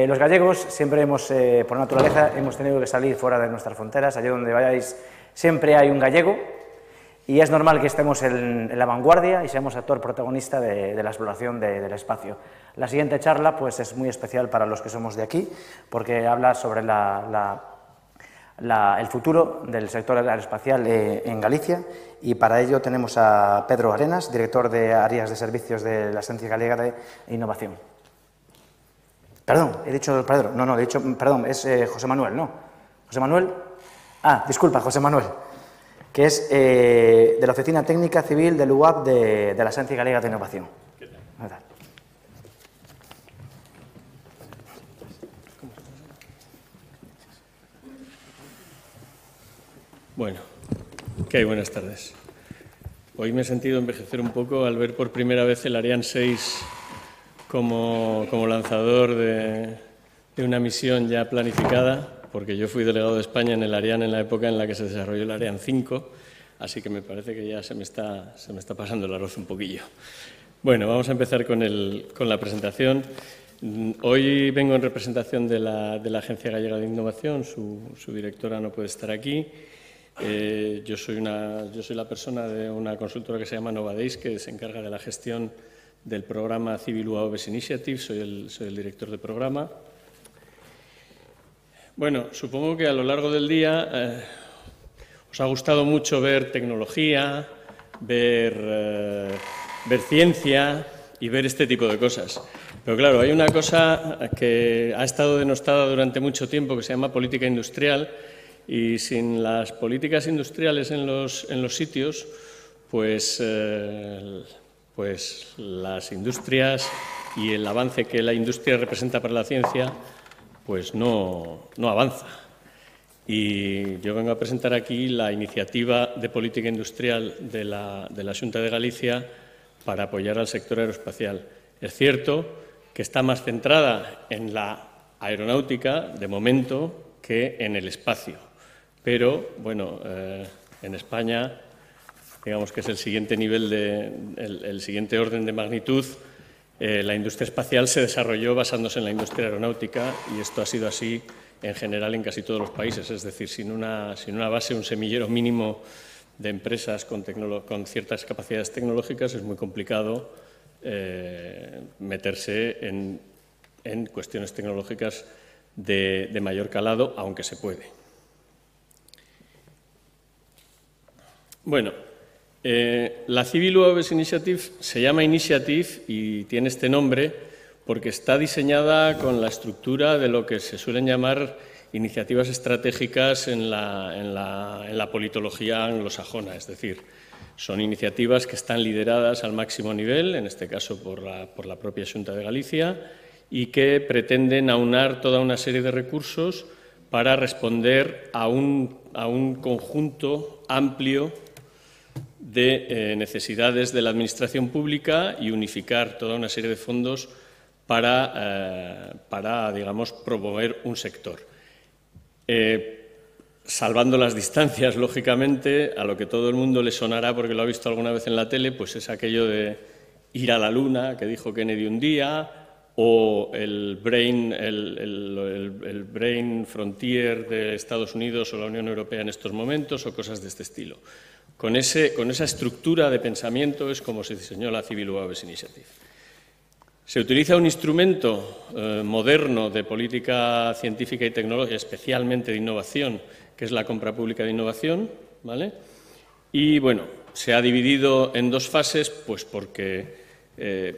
los gallegos siempre por naturaleza, hemos tenido que salir fuera de nuestras fronteras. Allí donde vayáis siempre hay un gallego y es normal que estemos en la vanguardia y seamos actor protagonista de la exploración del espacio. La siguiente charla pues, es muy especial para los que somos de aquí porque habla sobre el futuro del sector aeroespacial en Galicia y para ello tenemos a Pedro Arenas, director de áreas de servicios de la Agencia Galega de Innovación. Perdón, he dicho Pedro, no, he dicho, perdón, es José Manuel, ¿no? ¿José Manuel? Ah, disculpa, José Manuel, que es de la Oficina Técnica Civil del UAP de la Agencia Galega de Innovación. ¿Qué tal? Bueno, ¿qué hay? Buenas tardes. Hoy me he sentido envejecer un poco al ver por primera vez el Ariane 6 como lanzador de una misión ya planificada, porque yo fui delegado de España en el Ariane en la época en la que se desarrolló el Ariane 5, así que me parece que ya se me está pasando el arroz un poquillo. Bueno, vamos a empezar con la presentación. Hoy vengo en representación de la Agencia Gallega de Innovación, su directora no puede estar aquí. Yo soy la persona de una consultora que se llama Novadays, que se encarga de la gestión del programa Civil UAOBES Initiative, soy el director de programa. Bueno, supongo que a lo largo del día os ha gustado mucho ver tecnología, ver ciencia y ver este tipo de cosas. Pero claro, hay una cosa que ha estado denostada durante mucho tiempo que se llama política industrial y sin las políticas industriales en los sitios, pues las industrias y el avance que la industria representa para la ciencia, pues no avanza. Y yo vengo a presentar aquí la iniciativa de política industrial de la Xunta de Galicia para apoyar al sector aeroespacial. Es cierto que está más centrada en la aeronáutica, de momento, que en el espacio. Pero, bueno, en España, digamos que es el siguiente nivel, el siguiente orden de magnitud. La industria espacial se desarrolló basándose en la industria aeronáutica y esto ha sido así en general en casi todos los países. Es decir, sin una base, un semillero mínimo de empresas con ciertas capacidades tecnológicas es muy complicado meterse en cuestiones tecnológicas de mayor calado, aunque se puede. Bueno, la Civil UAOBES Initiative se llama Initiative y tiene este nombre porque está diseñada con la estructura de lo que se suelen llamar iniciativas estratégicas en la politología anglosajona, es decir, son iniciativas que están lideradas al máximo nivel, en este caso por la propia Xunta de Galicia, y que pretenden aunar toda una serie de recursos para responder a un conjunto amplio de necesidades de la administración pública y unificar toda una serie de fondos para digamos, promover un sector. Salvando las distancias, lógicamente, a lo que todo el mundo le sonará, porque lo ha visto alguna vez en la tele, pues es aquello de ir a la Luna, que dijo Kennedy un día, o el Brain Frontier de Estados Unidos o la Unión Europea en estos momentos, o cosas de este estilo. Con esa estructura de pensamiento es como se diseñó la Civil UAOBES Initiative. Se utiliza un instrumento moderno de política científica y tecnológica, especialmente de innovación, que es la compra pública de innovación, ¿vale? Y, bueno, se ha dividido en dos fases, pues porque,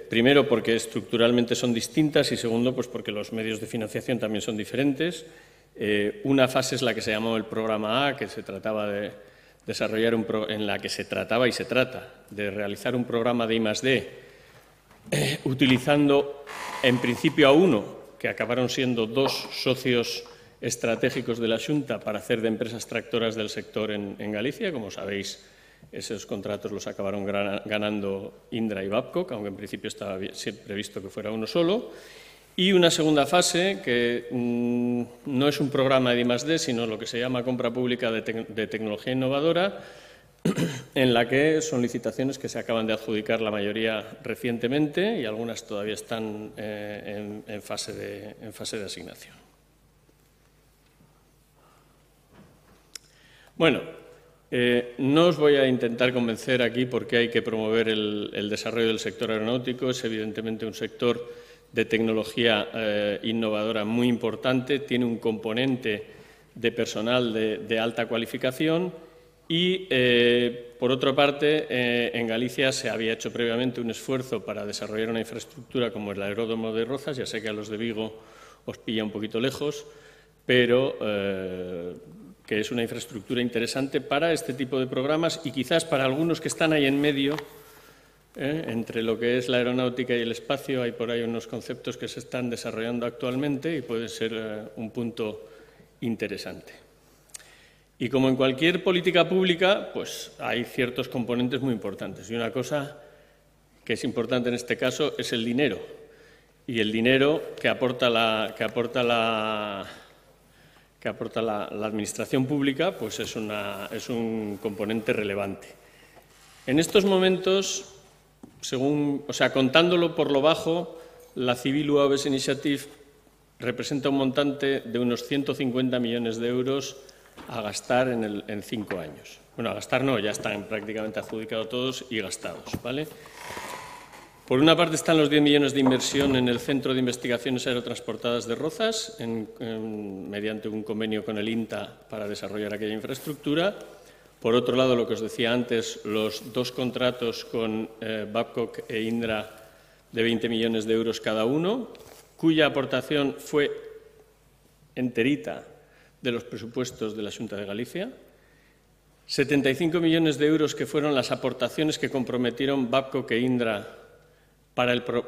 primero, porque estructuralmente son distintas y, segundo, pues porque los medios de financiación también son diferentes. Una fase es la que se llamó el programa A, que se trataba de desarrollar en la que se trataba y se trata de realizar un programa de I+D utilizando en principio a uno, que acabaron siendo dos socios estratégicos de la Xunta para hacer de empresas tractoras del sector en Galicia. Como sabéis, esos contratos los acabaron ganando Indra y Babcock, aunque en principio estaba previsto que fuera uno solo. Y una segunda fase, que no es un programa de I+D, sino lo que se llama compra pública de tecnología innovadora, en la que son licitaciones que se acaban de adjudicar la mayoría recientemente y algunas todavía están en fase de asignación. Bueno, no os voy a intentar convencer aquí porque hay que promover el desarrollo del sector aeronáutico. Es evidentemente un sector de tecnología innovadora muy importante, tiene un componente de personal de alta cualificación y, por otra parte, en Galicia se había hecho previamente un esfuerzo para desarrollar una infraestructura como el aeródromo de Rozas. Ya sé que a los de Vigo os pilla un poquito lejos, pero que es una infraestructura interesante para este tipo de programas y quizás para algunos que están ahí en medio, entre lo que es la aeronáutica y el espacio. Hay por ahí unos conceptos que se están desarrollando actualmente y puede ser un punto interesante. Y como en cualquier política pública, pues hay ciertos componentes muy importantes. Y una cosa que es importante en este caso es el dinero. Y el dinero que aporta la administración pública, pues es un componente relevante. En estos momentos, contándolo por lo bajo, la Civil UAVs Initiative representa un montante de unos 150 millones de euros a gastar en 5 años. Bueno, a gastar no, ya están prácticamente adjudicados todos y gastados, ¿vale? Por una parte están los 10 millones de inversión en el Centro de Investigaciones Aerotransportadas de Rozas, mediante un convenio con el INTA para desarrollar aquella infraestructura. Por otro lado, lo que os decía antes, los 2 contratos con Babcock e Indra de 20 millones de euros cada uno, cuya aportación fue enterita de los presupuestos de la Xunta de Galicia. 75 millones de euros que fueron las aportaciones que comprometieron Babcock e Indra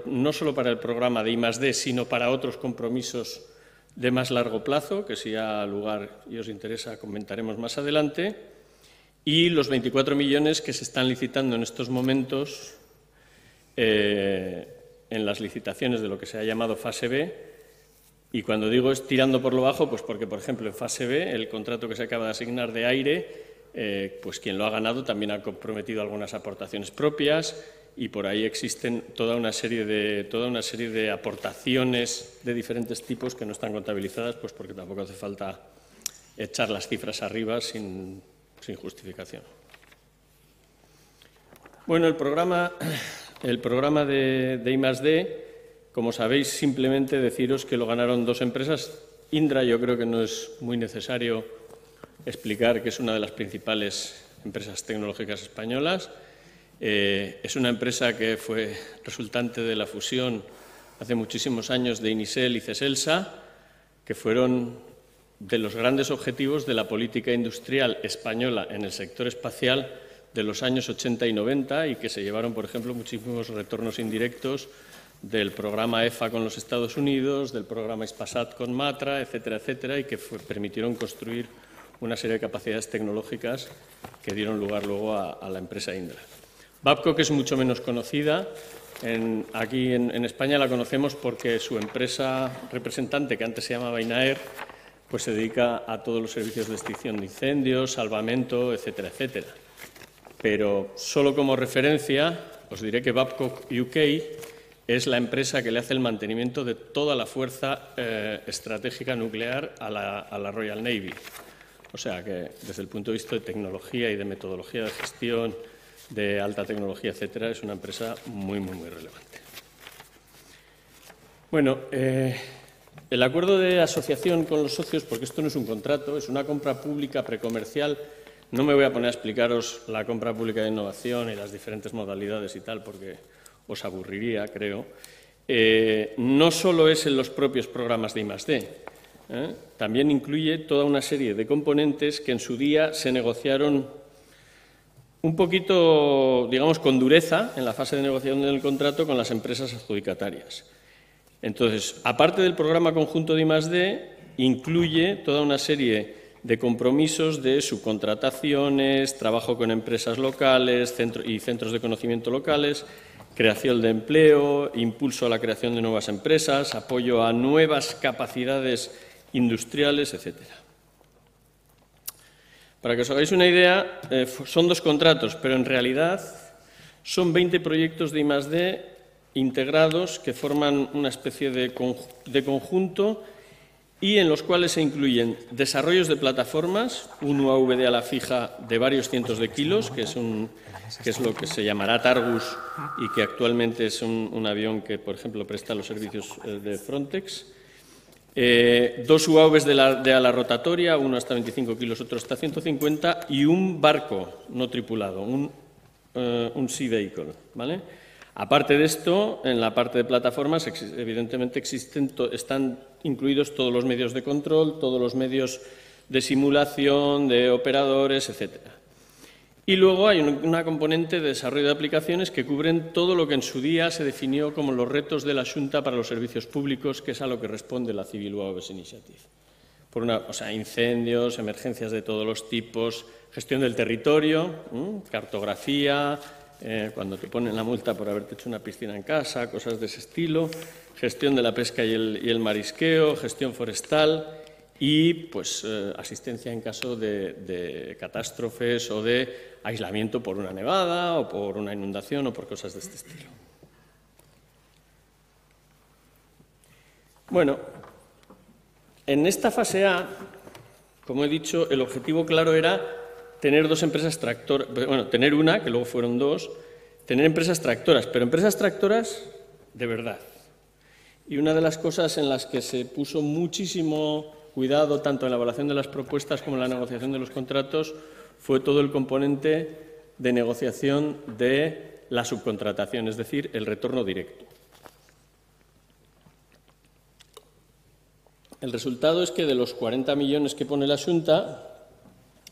no solo para el programa de I+D, sino para otros compromisos de más largo plazo, que si ha lugar y os interesa comentaremos más adelante, y los 24 millones que se están licitando en estos momentos en las licitaciones de lo que se ha llamado fase B. Y cuando digo es tirando por lo bajo, pues porque, por ejemplo, en fase B, el contrato que se acaba de asignar de aire, pues quien lo ha ganado también ha comprometido algunas aportaciones propias, y por ahí existen toda una serie de aportaciones de diferentes tipos que no están contabilizadas, pues porque tampoco hace falta echar las cifras arriba sin justificación. Bueno, el programa de I+D, como sabéis, simplemente deciros que lo ganaron 2 empresas. Indra, yo creo que no es muy necesario explicar que es una de las principales empresas tecnológicas españolas. Es una empresa que fue resultante de la fusión hace muchísimos años de Inisel y Ceselsa, que fueron de los grandes objetivos de la política industrial española en el sector espacial de los años 80 y 90 y que se llevaron, por ejemplo, muchísimos retornos indirectos del programa EFA con los Estados Unidos, del programa Hispasat con Matra, etcétera, etcétera, y que permitieron construir una serie de capacidades tecnológicas que dieron lugar luego a la empresa Indra. Babcock es mucho menos conocida. Aquí en España la conocemos porque su empresa representante, que antes se llamaba INAER, pues se dedica a todos los servicios de extinción de incendios, salvamento, etcétera, etcétera. Pero solo como referencia os diré que Babcock UK es la empresa que le hace el mantenimiento de toda la fuerza estratégica nuclear a la Royal Navy. O sea que desde el punto de vista de tecnología y de metodología de gestión, de alta tecnología, etcétera, es una empresa muy, muy, muy relevante. Bueno, el acuerdo de asociación con los socios, porque esto no es un contrato, es una compra pública precomercial. No me voy a poner a explicaros la compra pública de innovación y las diferentes modalidades y tal, porque os aburriría, creo. No solo es en los propios programas de I+D, también incluye toda una serie de componentes que en su día se negociaron un poquito, digamos, con dureza en la fase de negociación del contrato con las empresas adjudicatarias. Entonces, aparte del programa conjunto de I+D, incluye toda una serie de compromisos de subcontrataciones, trabajo con empresas locales y centros de conocimiento locales, creación de empleo, impulso a la creación de nuevas empresas, apoyo a nuevas capacidades industriales, etcétera. Para que os hagáis una idea, son 2 contratos, pero en realidad son 20 proyectos de I+D integrados que forman una especie de conjunto y en los cuales se incluyen desarrollos de plataformas, un UAV de ala fija de varios cientos de kilos, que es lo que se llamará Targus y que actualmente es un avión que, por ejemplo, presta los servicios de Frontex. 2 UAVs de ala rotatoria, uno hasta 25 kilos, otro hasta 150, y un barco no tripulado, un Sea Vehicle, ¿vale? Aparte de esto, en la parte de plataformas, evidentemente están incluidos todos los medios de control, todos los medios de simulación, de operadores, etcétera. Y luego hay una componente de desarrollo de aplicaciones que cubren todo lo que en su día se definió como los retos de la Xunta para los servicios públicos, que es a lo que responde la Civil UAVs Initiative. Incendios, emergencias de todos los tipos, gestión del territorio, cartografía, cuando te ponen la multa por haberte hecho una piscina en casa, cosas de ese estilo, gestión de la pesca y el marisqueo, gestión forestal y pues asistencia en caso de catástrofes o de aislamiento por una nevada o por una inundación o por cosas de este estilo. Bueno, en esta fase A, como he dicho, el objetivo claro era tener 2 empresas tractoras, bueno, tener una, que luego fueron 2, tener empresas tractoras, pero empresas tractoras de verdad. Y una de las cosas en las que se puso muchísimo cuidado, tanto en la evaluación de las propuestas como en la negociación de los contratos, fue todo el componente de negociación de la subcontratación, es decir, el retorno directo. El resultado es que de los 40 millones que pone la Xunta,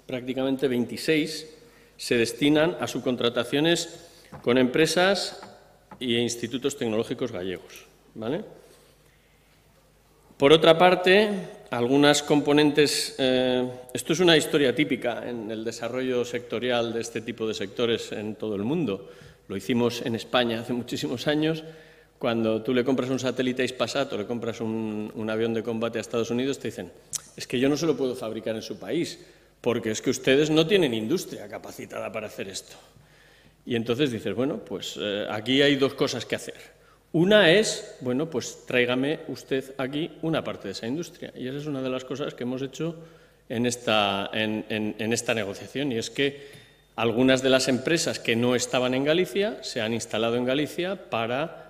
prácticamente 26 se destinan a subcontrataciones con empresas e institutos tecnológicos gallegos, ¿vale? Por otra parte, algunas componentes. Esto es una historia típica en el desarrollo sectorial de este tipo de sectores en todo el mundo. Lo hicimos en España hace muchísimos años. Cuando tú le compras un satélite a Hispasat o le compras un avión de combate a Estados Unidos, te dicen, es que yo no se lo puedo fabricar en su país, porque es que ustedes no tienen industria capacitada para hacer esto. Y entonces dices, bueno, pues aquí hay 2 cosas que hacer. Una es, bueno, pues tráigame usted aquí una parte de esa industria. Y esa es una de las cosas que hemos hecho en esta negociación, y es que algunas de las empresas que no estaban en Galicia se han instalado en Galicia para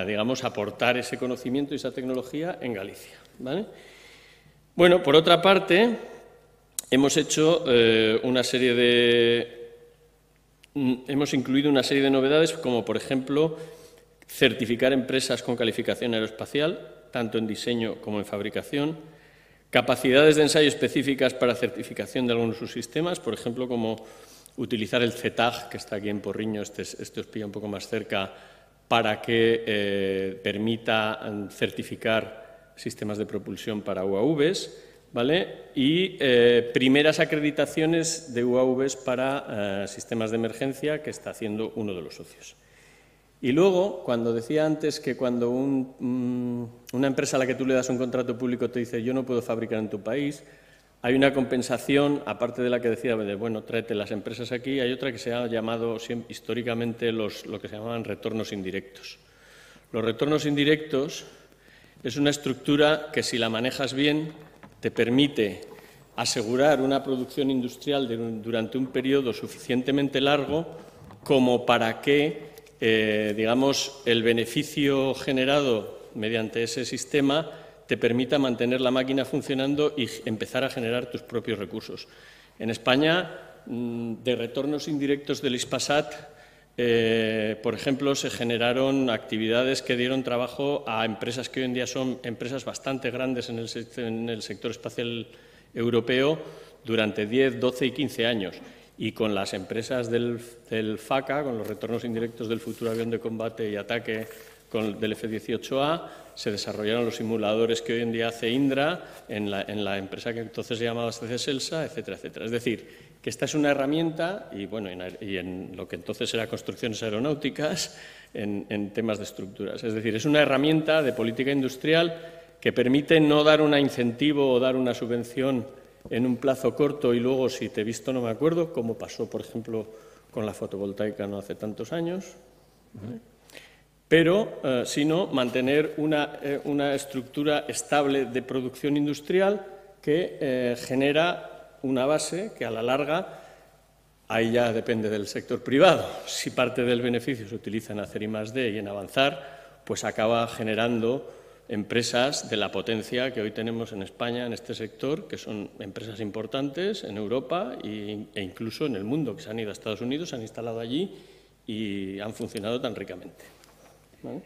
digamos, aportar ese conocimiento y esa tecnología en Galicia, ¿vale? Bueno, por otra parte, hemos hecho hemos incluido una serie de novedades, como por ejemplo, certificar empresas con calificación aeroespacial, tanto en diseño como en fabricación, capacidades de ensayo específicas para certificación de algunos subsistemas, por ejemplo, como utilizar el CETAG, que está aquí en Porriño, este os pilla un poco más cerca, para que permita certificar sistemas de propulsión para UAVs, ¿vale? Y primeras acreditaciones de UAVs para sistemas de emergencia, que está haciendo uno de los socios. Y luego, cuando decía antes que cuando una empresa a la que tú le das un contrato público te dice yo no puedo fabricar en tu país, hay una compensación, aparte de la que decía, de, bueno, tráete las empresas aquí, hay otra que se ha llamado históricamente lo que se llamaban retornos indirectos. Los retornos indirectos es una estructura que, si la manejas bien, te permite asegurar una producción industrial durante un periodo suficientemente largo como para que, digamos, el beneficio generado mediante ese sistema te permita mantener la máquina funcionando y empezar a generar tus propios recursos. En España, de retornos indirectos del Hispasat, por ejemplo, se generaron actividades que dieron trabajo a empresas que hoy en día son empresas bastante grandes en el sector espacial europeo durante 10, 12 y 15 años. Y con las empresas del FACA, con los retornos indirectos del futuro avión de combate y ataque del F-18A, se desarrollaron los simuladores que hoy en día hace Indra en la empresa que entonces se llamaba CCSELSA, etcétera, etcétera. Es decir, que esta es una herramienta, y bueno, en lo que entonces era construcciones aeronáuticas, en temas de estructuras. Es decir, es una herramienta de política industrial que permite no dar un incentivo o dar una subvención en un plazo corto y luego, si te he visto, no me acuerdo, como pasó, por ejemplo, con la fotovoltaica no hace tantos años, ¿vale? Pero, sino mantener una estructura estable de producción industrial que genera una base que, a la larga, ahí ya depende del sector privado. Si parte del beneficio se utiliza en hacer I+D y en avanzar, pues acaba generando empresas de la potencia que hoy tenemos en España en este sector, que son empresas importantes en Europa e incluso en el mundo, que se han ido a Estados Unidos, se han instalado allí y han funcionado tan ricamente, ¿vale?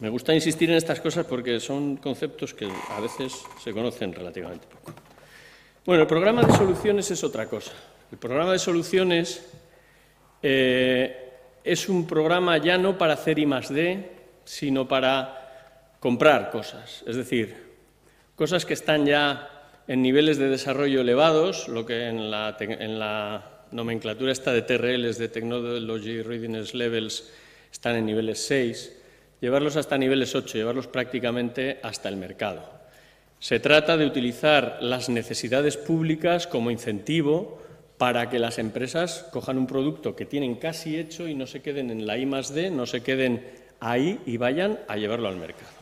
Me gusta insistir en estas cosas porque son conceptos que a veces se conocen relativamente poco. Bueno, el programa de soluciones es otra cosa. El programa de soluciones es un programa ya no para hacer I+D, sino para comprar cosas, es decir, cosas que están ya en niveles de desarrollo elevados, lo que en la nomenclatura esta de TRLs, de Technology Readiness Levels, están en niveles 6, llevarlos hasta niveles 8, llevarlos prácticamente hasta el mercado. Se trata de utilizar las necesidades públicas como incentivo para que las empresas cojan un producto que tienen casi hecho y no se queden en la I+D, no se queden ahí y vayan a llevarlo al mercado.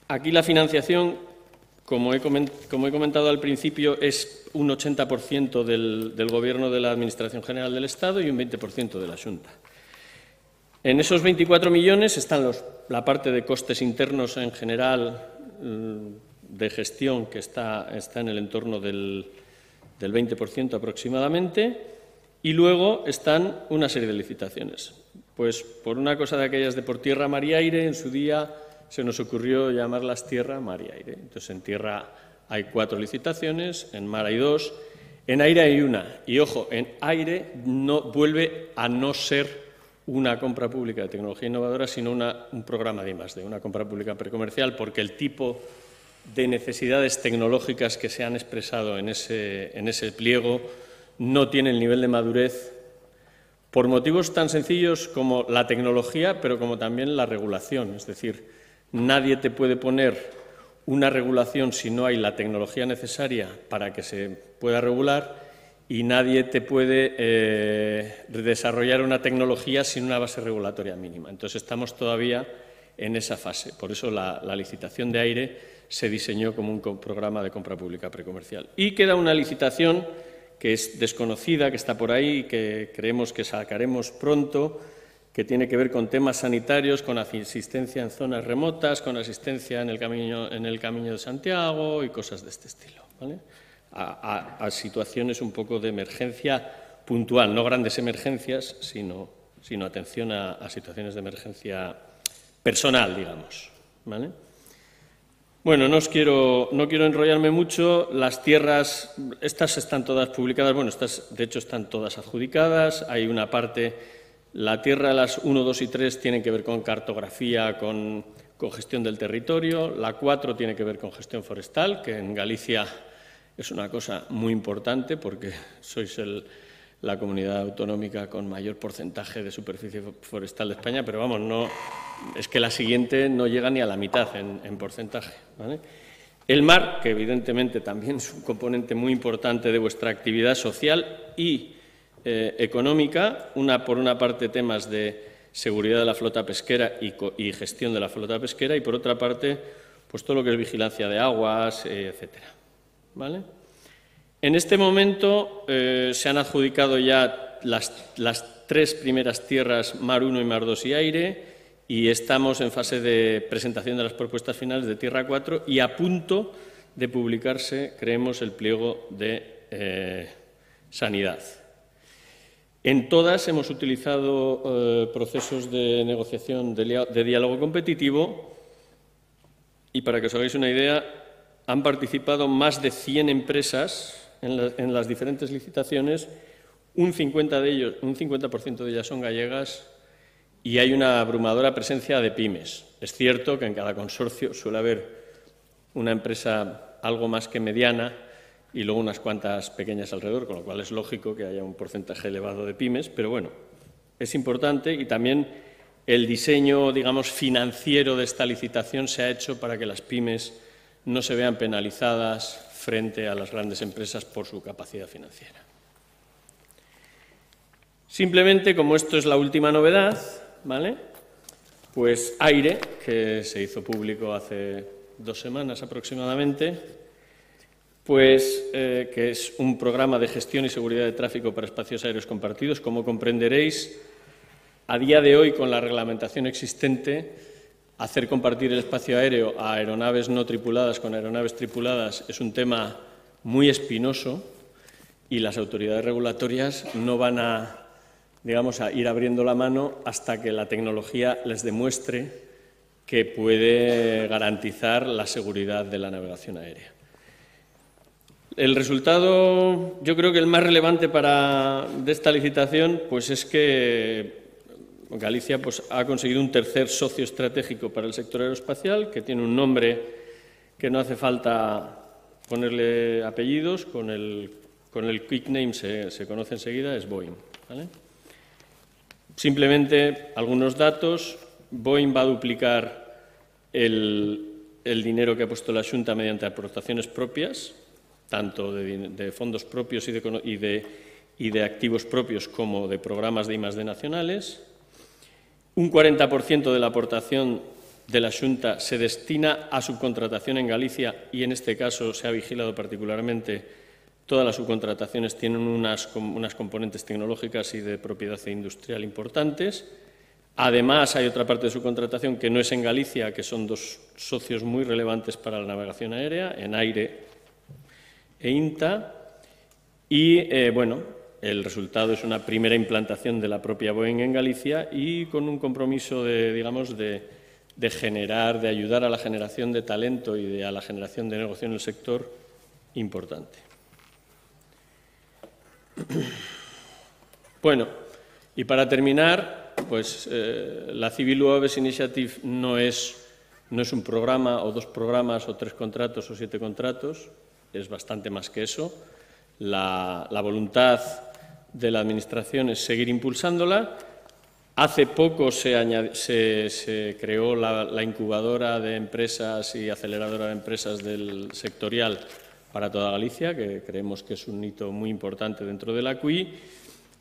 Aquí la financiación, como he comentado al principio, es un 80% del Gobierno de la Administración General del Estado y un 20% de la Xunta. En esos 24 millones están la parte de costes internos en general de gestión, que está en el entorno del 20% aproximadamente, y luego están una serie de licitaciones. Pues por una cosa de aquellas de por tierra, mar y aire, en su día se nos ocurrió llamarlas tierra, mar y aire. Entonces, en tierra hay 4 licitaciones, en mar hay 2, en aire hay 1. Y, ojo, en aire no vuelve a no ser una compra pública de tecnología innovadora, sino un programa de I+D, una compra pública precomercial, porque el tipo de necesidades tecnológicas que se han expresado en ese pliego no tiene el nivel de madurez, por motivos tan sencillos como la tecnología, pero como también la regulación. Es decir, nadie te puede poner una regulación si no hay la tecnología necesaria para que se pueda regular, y nadie te puede desarrollar una tecnología sin una base regulatoria mínima. Entonces, estamos todavía en esa fase. Por eso la licitación de aire se diseñó como un programa de compra pública precomercial. Y queda una licitación que es desconocida, que está por ahí, que creemos que sacaremos pronto, que tiene que ver con temas sanitarios, con asistencia en zonas remotas, con asistencia en el Camino de Santiago y cosas de este estilo, ¿vale? A situaciones un poco de emergencia puntual, no grandes emergencias, sino atención a situaciones de emergencia personal, digamos, ¿vale? Bueno, no quiero enrollarme mucho. Las tierras, estas están todas publicadas, bueno, estas de hecho están todas adjudicadas. Hay una parte, la tierra, las 1, 2 y 3 tienen que ver con cartografía, con gestión del territorio. La 4 tiene que ver con gestión forestal, que en Galicia es una cosa muy importante porque sois la comunidad autonómica con mayor porcentaje de superficie forestal de España, pero vamos, es que la siguiente no llega ni a la mitad en porcentaje, ¿vale? El mar, que evidentemente también es un componente muy importante de vuestra actividad social y económica, por una parte temas de seguridad de la flota pesquera y gestión de la flota pesquera, y por otra parte pues todo lo que es vigilancia de aguas, etcétera, ¿vale? En este momento se han adjudicado ya las 3 primeras tierras, Mar 1 y Mar 2 y aire, y estamos en fase de presentación de las propuestas finales de tierra 4 y a punto de publicarse, creemos, el pliego de sanidad. En todas hemos utilizado procesos de negociación de diálogo competitivo, y para que os hagáis una idea, han participado más de 100 empresas en las diferentes licitaciones, un 50% de ellas son gallegas, y hay una abrumadora presencia de pymes. Es cierto que en cada consorcio suele haber una empresa algo más que mediana y luego unas cuantas pequeñas alrededor, con lo cual es lógico que haya un porcentaje elevado de pymes, pero bueno, es importante, y también el diseño, digamos, financiero de esta licitación se ha hecho para que las pymes no se vean penalizadas frente a las grandes empresas por su capacidad financiera. Simplemente, como esto es la última novedad, ¿vale?, pues AIRE, que se hizo público hace 2 semanas aproximadamente, pues que es un programa de gestión y seguridad de tráfico para espacios aéreos compartidos. Como comprenderéis, a día de hoy, con la reglamentación existente, hacer compartir el espacio aéreo a aeronaves no tripuladas con aeronaves tripuladas es un tema muy espinoso y las autoridades regulatorias no van a ir abriendo la mano hasta que la tecnología les demuestre que puede garantizar la seguridad de la navegación aérea. El resultado, yo creo que el más relevante de esta licitación, pues es que Galicia pues, ha conseguido un tercer socio estratégico para el sector aeroespacial, que tiene un nombre que no hace falta ponerle apellidos, con el quick name se conoce enseguida, es Boeing, ¿vale? Simplemente algunos datos. Boeing va a duplicar el dinero que ha puesto la Xunta mediante aportaciones propias, tanto de fondos propios y de activos propios como de programas de I+D nacionales. Un 40% de la aportación de la Xunta se destina a subcontratación en Galicia y, en este caso, se ha vigilado particularmente. Todas las subcontrataciones tienen unas componentes tecnológicas y de propiedad industrial importantes. Además, hay otra parte de subcontratación que no es en Galicia, que son 2 socios muy relevantes para la navegación aérea, en AIRE e INTA. Y, bueno, el resultado es una primera implantación de la propia Boeing en Galicia y con un compromiso de ayudar a la generación de talento y a la generación de negocio en el sector importante. Bueno, y para terminar, pues la Civil UAVs Initiative no es un programa o 2 programas o 3 contratos o 7 contratos, es bastante más que eso. La voluntad de la Administración es seguir impulsándola. Hace poco se creó la incubadora de empresas y aceleradora de empresas del sectorial para toda Galicia, que creemos que es un hito muy importante dentro de la CUI.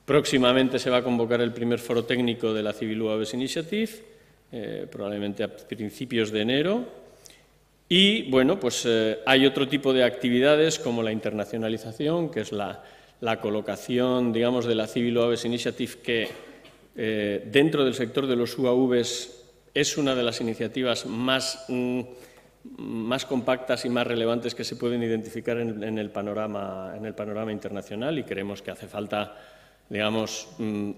Próximamente se va a convocar el primer foro técnico de la Civil UAVs Initiative, probablemente a principios de enero. Y, bueno, pues hay otro tipo de actividades como la internacionalización, que es la colocación, digamos, de la Civil UAVs Initiative, que dentro del sector de los UAVs es una de las iniciativas más compactas y más relevantes que se pueden identificar en el panorama internacional, y creemos que hace falta, digamos,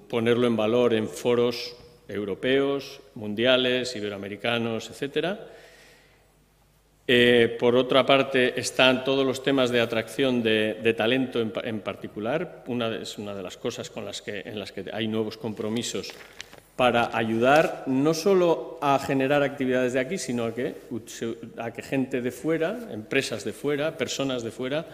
ponerlo en valor en foros europeos, mundiales, iberoamericanos, etcétera. Por otra parte, están todos los temas de atracción de talento en particular. Es una de las cosas en las que hay nuevos compromisos para ayudar no solo a generar actividades de aquí, sino a que gente de fuera, empresas de fuera, personas de fuera,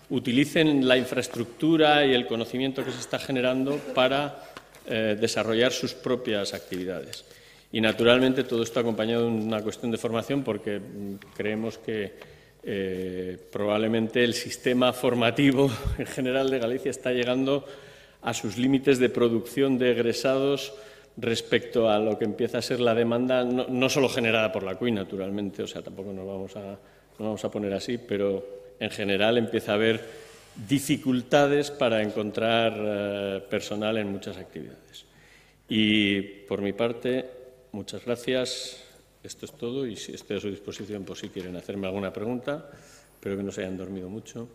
utilicen la infraestructura y el conocimiento que se está generando para desarrollar sus propias actividades. Y, naturalmente, todo esto acompañado de una cuestión de formación, porque creemos que probablemente el sistema formativo en general de Galicia está llegando a sus límites de producción de egresados respecto a lo que empieza a ser la demanda, no solo generada por la CUI, naturalmente, o sea, tampoco nos vamos a poner así, pero en general empieza a haber dificultades para encontrar personal en muchas actividades. Y, por mi parte, muchas gracias. Esto es todo y estoy a su disposición por si quieren hacerme alguna pregunta. Espero que no se hayan dormido mucho.